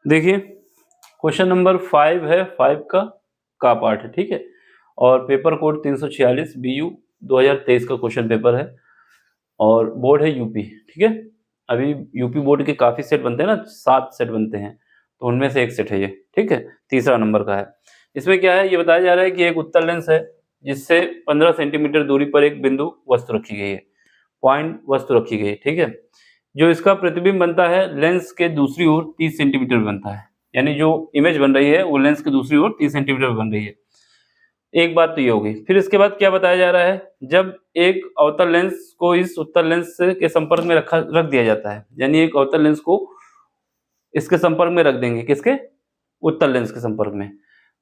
देखिए question number 5 है, 5 का पार्ट है, ठीक है। और पेपर कोड 346 BU 2023 का क्वेश्चन पेपर है और बोर्ड है यूपी, ठीक है। अभी यूपी बोर्ड के काफ़ी सेट बनते हैं ना, 7 सेट बनते हैं, तो उनमें से एक सेट है ये, ठीक है। तीसरा नंबर का है। इसमें क्या है, ये बताया जा रहा है कि एक उत्तल लेंस है जिससे 15 सेंटीमीटर दूरी पर एक बिंदु वस्तु रखी गई है, पॉइंट वस्तु रखी गई है, ठीक है। जो इसका प्रतिबिंब बनता है लेंस के दूसरी ओर 30 सेंटीमीटर बनता है, यानी जो इमेज बन रही है वो लेंस की दूसरी ओर 30 सेंटीमीटर बन रही है। एक बात तो ये होगी। फिर इसके बाद क्या बताया जा रहा है, जब एक अवतल लेंस को इस उत्तल लेंस के संपर्क में रख दिया जाता है, यानी एक अवतल लेंस को इसके संपर्क में रख देंगे, किसके, उत्तल लेंस के संपर्क में,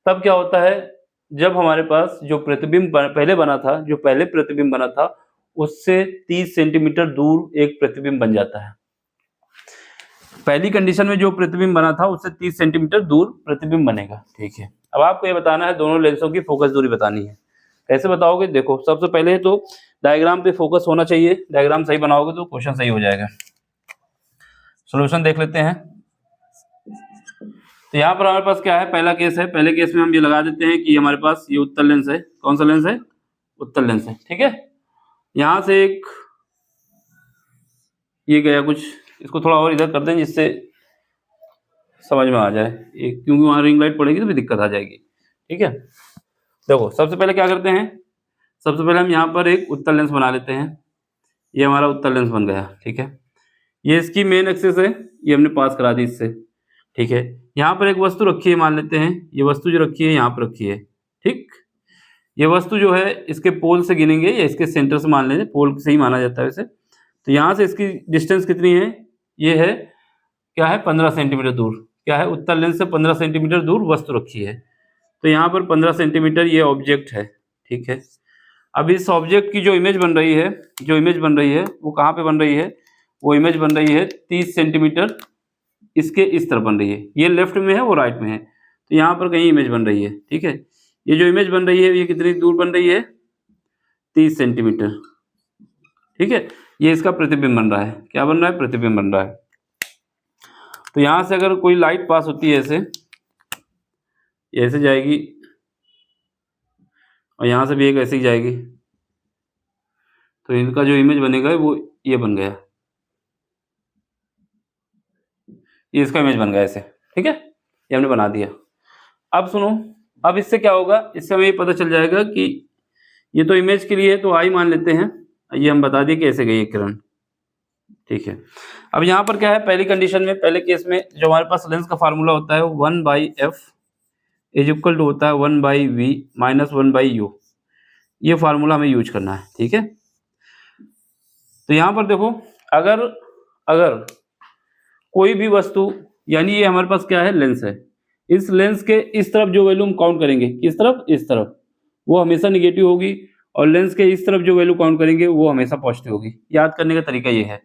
तब क्या होता है, जब हमारे पास जो प्रतिबिंब पहले बना था, जो पहले प्रतिबिंब बना था उससे 30 सेंटीमीटर दूर एक प्रतिबिंब बन जाता है। पहली कंडीशन में जो प्रतिबिंब बना था उससे 30 सेंटीमीटर दूर प्रतिबिंब बनेगा, ठीक है। अब आपको ये बताना है दोनों लेंसों की फोकस दूरी बतानी है। कैसे बताओगे, देखो सबसे पहले तो डायग्राम पे फोकस होना चाहिए, डायग्राम सही बनाओगे तो क्वेश्चन सही हो जाएगा। सॉल्यूशन देख लेते हैं। तो यहाँ पर हमारे पास क्या है, पहला केस है। पहले केस में हम ये लगा देते हैं कि हमारे पास ये उत्तल लेंस है। कौन सा लेंस है, उत्तल लेंस है, ठीक है। यहाँ से एक ये गया कुछ, इसको थोड़ा और इधर कर दें जिससे समझ में आ जाए, क्योंकि वहाँ रिंग लाइट पड़ेगी तो भी दिक्कत आ जाएगी, ठीक है। देखो सबसे पहले क्या करते हैं, सबसे पहले हम यहाँ पर एक उत्तल लेंस बना लेते हैं। ये हमारा उत्तल लेंस बन गया, ठीक है। ये इसकी मेन एक्सिस है, ये हमने पास करा दी इससे, ठीक है। यहाँ पर एक वस्तु रखी है, मान लेते हैं ये वस्तु जो रखी है यहाँ पर रखी है, ठीक। ये वस्तु जो है इसके पोल से गिनेंगे या इसके सेंटर से मान लेंगे, पोल से ही माना जाता है वैसे। तो यहाँ से इसकी डिस्टेंस कितनी है, ये है क्या है, 15 सेंटीमीटर दूर। क्या है, उत्तल लेंस से 15 सेंटीमीटर दूर वस्तु रखी है। तो यहाँ पर 15 सेंटीमीटर ये ऑब्जेक्ट है, ठीक है। अब इस ऑब्जेक्ट की जो इमेज बन रही है, जो इमेज बन रही है वो कहाँ पे बन रही है, वो इमेज बन रही है 30 सेंटीमीटर इसके इस तरफ बन रही है। ये लेफ्ट में है, वो राइट में है, तो यहाँ पर कहीं इमेज बन रही है, ठीक है। ये जो इमेज बन रही है ये कितनी दूर बन रही है, 30 सेंटीमीटर, ठीक है। ये इसका प्रतिबिंब बन रहा है। क्या बन रहा है, प्रतिबिंब बन रहा है। तो यहाँ से अगर कोई लाइट पास होती है ऐसे, ऐसे जाएगी और यहाँ से भी एक ऐसे ही जाएगी, तो इनका जो इमेज बनेगा वो ये बन गया, ये इसका इमेज बन गया ऐसे, ठीक है। ये हमने बना दिया। अब सुनो, अब इससे क्या होगा, इससे हमें ये पता चल जाएगा कि ये तो इमेज के लिए है तो आई मान लेते हैं, ये हम बता दिए कैसे गई किरण, ठीक है। अब यहाँ पर क्या है, पहली कंडीशन में, पहले केस में जो हमारे पास लेंस का फार्मूला होता है 1/f इज इक्वल टू होता है 1/v माइनस 1/u। ये फार्मूला हमें यूज करना है, ठीक है। तो यहाँ पर देखो, अगर अगर कोई भी वस्तु, यानी ये हमारे पास क्या है, लेंस है, इस लेंस के इस तरफ जो वैल्यू हम काउंट करेंगे, किस तरफ, इस तरफ, वो हमेशा निगेटिव होगी, और लेंस के इस तरफ जो वैल्यू काउंट करेंगे वो हमेशा पॉजिटिव होगी। याद करने का तरीका ये है,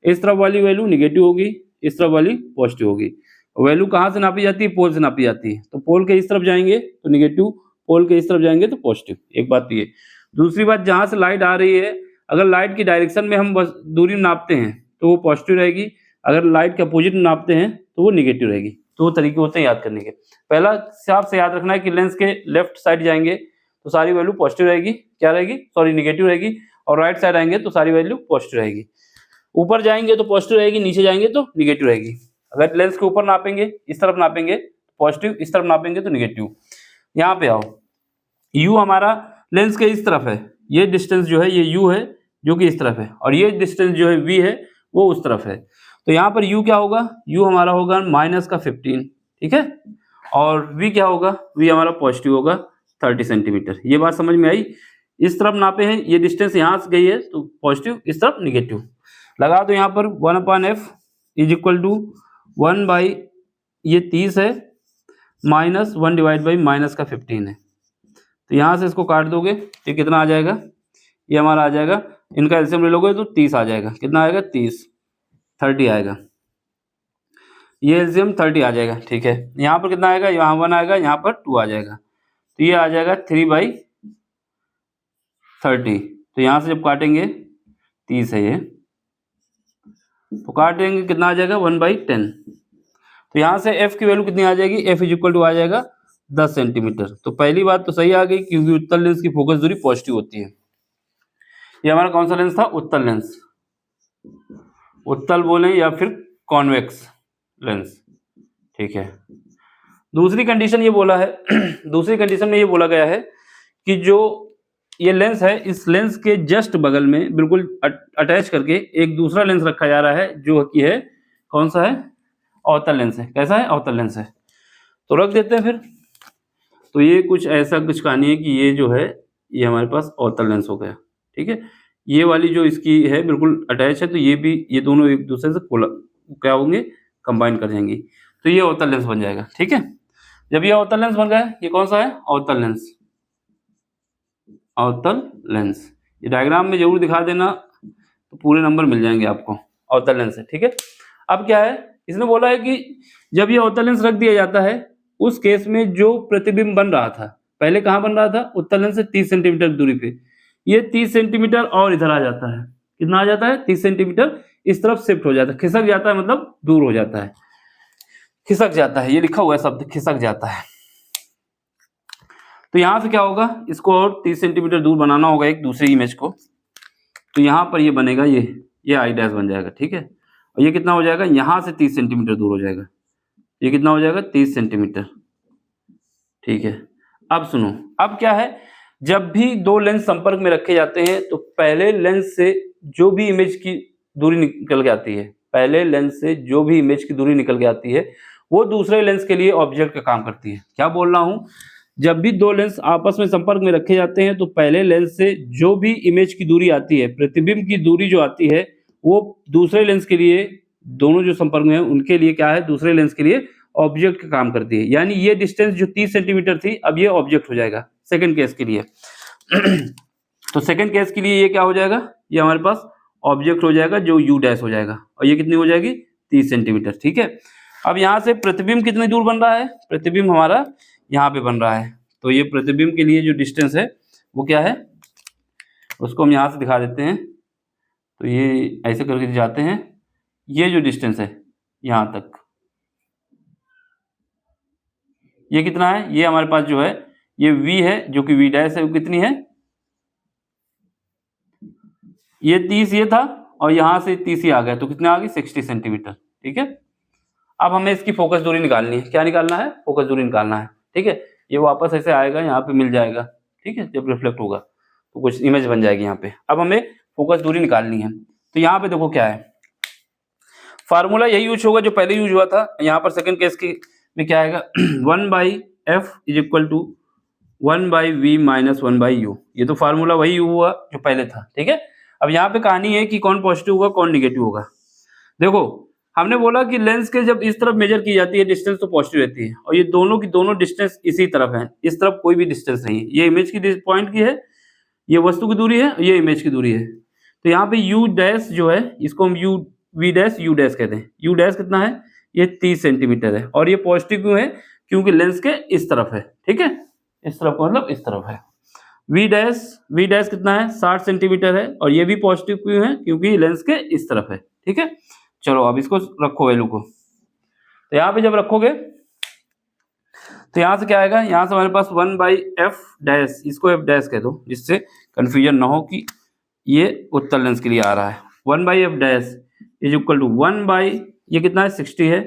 इस तरफ वाली वैल्यू निगेटिव होगी, इस तरफ वाली पॉजिटिव होगी। वैल्यू कहाँ से नापी जाती है, पोल से नापी जाती है। तो पोल के इस तरफ जाएंगे तो निगेटिव, पोल के इस तरफ जाएंगे तो पॉजिटिव। एक बात तो ये। दूसरी बात, जहाँ से लाइट आ रही है, अगर लाइट की डायरेक्शन में हम बस दूरी नापते हैं तो वो पॉजिटिव रहेगी, अगर लाइट के अपोजिट में नापते हैं तो वो निगेटिव रहेगी। तो वो तरीके होते हैं याद करने के। पहला साफ से याद रखना है कि लेंस के लेफ्ट साइड जाएंगे तो सारी वैल्यू पॉजिटिव रहेगी, क्या रहेगी, सॉरी निगेटिव रहेगी, और राइट साइड आएंगे तो सारी वैल्यू पॉजिटिव रहेगी। ऊपर जाएंगे तो पॉजिटिव रहेगी, नीचे जाएंगे तो निगेटिव रहेगी। अगर लेंस के ऊपर नापेंगे, इस तरफ नापेंगे पॉजिटिव, इस तरफ नापेंगे तो निगेटिव। यहाँ पे आओ, u हमारा लेंस के इस तरफ है, ये डिस्टेंस जो है ये u है जो कि इस तरफ है, और ये डिस्टेंस जो है v है वो उस तरफ है। तो यहाँ पर u क्या होगा, u हमारा होगा माइनस का 15, ठीक है, और v क्या होगा, v हमारा पॉजिटिव होगा 30 सेंटीमीटर। ये बात समझ में आई। इस तरफ नापे हैं, ये डिस्टेंस यहाँ से गई है तो पॉजिटिव, इस तरफ निगेटिव। लगा दो यहाँ पर 1/f is equal to 1 by ये 30 है माइनस 1 डिवाइड बाई माइनस का 15 है। तो यहाँ से इसको काट दोगे तो कितना आ जाएगा, ये हमारा आ जाएगा, इनका एलसीएम ले लोगे तो 30 आ जाएगा। कितना आएगा, 30 आएगा, ये एलसीएम 30 आ जाएगा, ठीक है। यहाँ पर कितना आएगा, यहाँ 1 आएगा, यहाँ पर 2 आ जाएगा, तो ये आ जाएगा 3/30। तो यहाँ से जब काटेंगे 30 है ये, तो काटेंगे कितना आ जाएगा 1/10। तो यहाँ से एफ की वैल्यू कितनी आ जाएगी, एफ इज इक्वल टू आ जाएगा 10 सेंटीमीटर। तो पहली बात तो सही आ गई क्योंकि उत्तल लेंस की फोकस दूरी पॉजिटिव होती है। ये हमारा कौन सा लेंस था, उत्तल लेंस, उत्तल बोले या फिर कॉन्वेक्स लेंस, ठीक है। दूसरी कंडीशन ये बोला है दूसरी कंडीशन में ये बोला गया है कि जो ये लेंस है, इस लेंस के जस्ट बगल में बिल्कुल अटैच करके एक दूसरा लेंस रखा जा रहा है जो कि है कौन सा है, अवतल लेंस है। कैसा है, अवतल लेंस है। तो रख देते हैं फिर। तो ये कुछ ऐसा कुछ कहानी है कि ये जो है ये हमारे पास अवतल लेंस हो गया, ठीक है। ये वाली जो इसकी है बिल्कुल अटैच है, तो ये भी, ये दोनों एक दूसरे से क्या होंगे, कंबाइन कर जाएंगी, तो ये अवतल लेंस बन जाएगा, ठीक है। जब ये अवतल लेंस बन गया, ये कौन सा है, अवतल लेंस, अवतल लेंस। ये डायग्राम में जरूर दिखा देना तो पूरे नंबर मिल जाएंगे आपको। अवतल लेंस है, ठीक है। अब क्या है, इसने बोला है कि जब ये अवतल लेंस रख दिया जाता है, उस केस में जो प्रतिबिंब बन रहा था, पहले कहाँ बन रहा था, उत्तल लेंस से 30 सेंटीमीटर दूरी पे, ये 30 सेंटीमीटर और इधर आ जाता है। कितना आ जाता है, 30 सेंटीमीटर इस तरफ शिफ्ट हो जाता है, खिसक जाता है, मतलब दूर हो जाता है, खिसक जाता है। ये लिखा हुआ है शब्द खिसक जाता है। तो यहां से क्या होगा, इसको और 30 सेंटीमीटर दूर बनाना होगा एक दूसरी इमेज को। तो यहाँ पर ये बनेगा, ये आई डैश बन जाएगा, ठीक है। और ये कितना हो जाएगा, यहाँ से 30 सेंटीमीटर दूर हो जाएगा। ये कितना हो जाएगा, 30 सेंटीमीटर, ठीक है। अब सुनो, अब क्या है, जब भी दो लेंस संपर्क में रखे जाते हैं तो पहले लेंस से जो भी इमेज की दूरी निकल के आती है, पहले लेंस से जो भी इमेज की दूरी निकल के आती है, वो दूसरे लेंस के लिए ऑब्जेक्ट का काम करती है। क्या बोल रहा हूं, जब भी दो लेंस आपस में संपर्क में रखे जाते हैं तो पहले लेंस से जो भी इमेज की दूरी आती है, प्रतिबिंब की दूरी जो आती है, वो दूसरे लेंस के लिए, दोनों जो संपर्क में है उनके लिए क्या है, दूसरे लेंस के लिए ऑब्जेक्ट का काम करती है। यानी ये डिस्टेंस जो 30 सेंटीमीटर थी, अब ये ऑब्जेक्ट हो जाएगा सेकंड केस के लिए। तो सेकंड केस के लिए ये क्या हो जाएगा, ये हमारे पास ऑब्जेक्ट हो जाएगा जो यू डैश हो जाएगा, और ये कितनी हो जाएगी, 30 सेंटीमीटर, ठीक है। अब यहाँ से प्रतिबिंब कितनी दूर बन रहा है, प्रतिबिंब हमारा यहाँ पे बन रहा है। तो ये प्रतिबिंब के लिए जो डिस्टेंस है वो क्या है, उसको हम यहाँ से दिखा देते हैं। तो ये ऐसे करके जाते हैं, ये जो डिस्टेंस है यहाँ तक, ये कितना है, ये हमारे पास जो है ये v है, जो कि v डैश है, वो कितनी है, ये 30 ये था, और यहाँ से 30 ही आ गया, तो कितना आ गई, 60 सेंटीमीटर, ठीक है। अब हमें इसकी फोकस दूरी निकालनी है। क्या निकालना है, फोकस दूरी निकालना है, ठीक है। ये वापस ऐसे आएगा, यहाँ पे मिल जाएगा, ठीक है। जब रिफ्लेक्ट होगा तो कुछ इमेज बन जाएगी यहाँ पे। अब हमें फोकस दूरी निकालनी है। तो यहाँ पे देखो क्या है, फार्मूला यही यूज होगा जो पहले यूज हुआ था। यहाँ पर सेकंड केस की में क्या आएगा, 1/f is equal to 1/v minus 1/u। ये तो फार्मूला वही हुआ जो पहले था, ठीक है। अब यहाँ पे कहानी है कि कौन पॉजिटिव होगा कौन निगेटिव होगा। देखो, हमने बोला कि लेंस के जब इस तरफ मेजर की जाती है डिस्टेंस तो पॉजिटिव रहती है, और ये दोनों की दोनों डिस्टेंस इसी तरफ है, इस तरफ कोई भी डिस्टेंस नहीं है। ये इमेज की पॉइंट की है, ये वस्तु की दूरी है, ये इमेज की दूरी है। तो यहाँ पे u डैश जो है, इसको हम v डैश u डैश कहते हैं। u डैश कितना है, ये 30 सेंटीमीटर है, और ये पॉजिटिव क्यों है, क्योंकि लेंस के इस तरफ है, ठीक है। इस तरफ का मतलब इस तरफ है। v डैश कितना है, 60 सेंटीमीटर है, और ये भी पॉजिटिव क्यों है, क्योंकि लेंस के इस तरफ है, ठीक है। चलो अब इसको रखो वैल्यू को। तो यहाँ पे जब रखोगे तो यहाँ से क्या आएगा, यहाँ से हमारे पास 1/f डैश, इसको f डैश कह दो जिससे कंफ्यूजन ना हो कि ये उत्तल लेंस के लिए आ रहा है। 1/f dash is equal to 1/, ये कितना है, 60 है,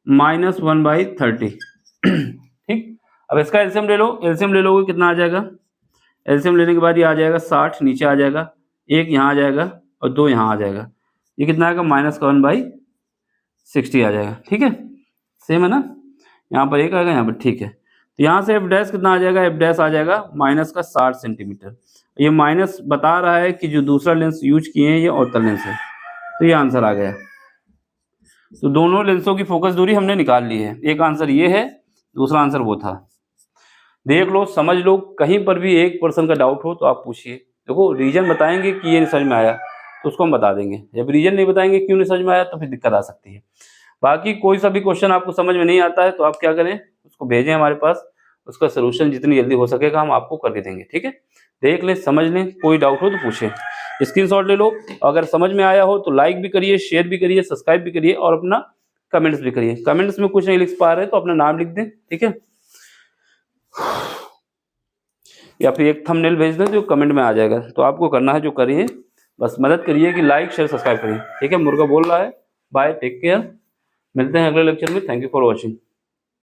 माइनस 1/30, ठीक। अब इसका एलसीएम ले लो, एलसीएम ले लोगे कितना आ जाएगा, एलसीएम लेने के बाद ये आ जाएगा 60, नीचे आ जाएगा, एक यहाँ आ जाएगा और दो यहाँ आ जाएगा, ये कितना आएगा, माइनस का 1/60 आ जाएगा, ठीक है। सेम है ना, यहाँ पर एक आएगा, यहाँ पर, ठीक है। तो यहाँ से एफ डैश कितना आ जाएगा, एफ डैश आ जाएगा माइनस का 60 सेंटीमीटर। ये माइनस बता रहा है कि जो दूसरा लेंस यूज किए हैं ये अवतल लेंस है, तो ये आंसर आ गया। तो दोनों लेंसों की फोकस दूरी हमने निकाल ली है। एक आंसर ये है, दूसरा आंसर वो था। देख लो, समझ लो, कहीं पर भी 1% का डाउट हो तो आप पूछिए। देखो, रीजन बताएंगे कि ये नहीं समझ में आया तो उसको हम बता देंगे, जब रीजन नहीं बताएंगे क्यों नहीं समझ में आया तो फिर दिक्कत आ सकती है। बाकी कोई सा भी क्वेश्चन आपको समझ में नहीं आता है तो आप क्या करें, उसको भेजें हमारे पास, उसका सोल्यूशन जितनी जल्दी हो सकेगा हम आपको करके देंगे, ठीक है। देख लें, समझ लें, कोई डाउट हो तो पूछें, स्क्रीनशॉट ले लो। अगर समझ में आया हो तो लाइक भी करिए, शेयर भी करिए, सब्सक्राइब भी करिए और अपना कमेंट्स भी करिए। कमेंट्स में कुछ नहीं लिख पा रहे तो अपना नाम लिख दें, ठीक है, या फिर एक थंबनेल भेज दें जो कमेंट में आ जाएगा। तो आपको करना है जो करिए, बस मदद करिए कि लाइक शेयर सब्सक्राइब करिए, ठीक है। मुर्गा बोल रहा है, बाय, टेक केयर, मिलते हैं अगले लेक्चर में। Thank you for watching.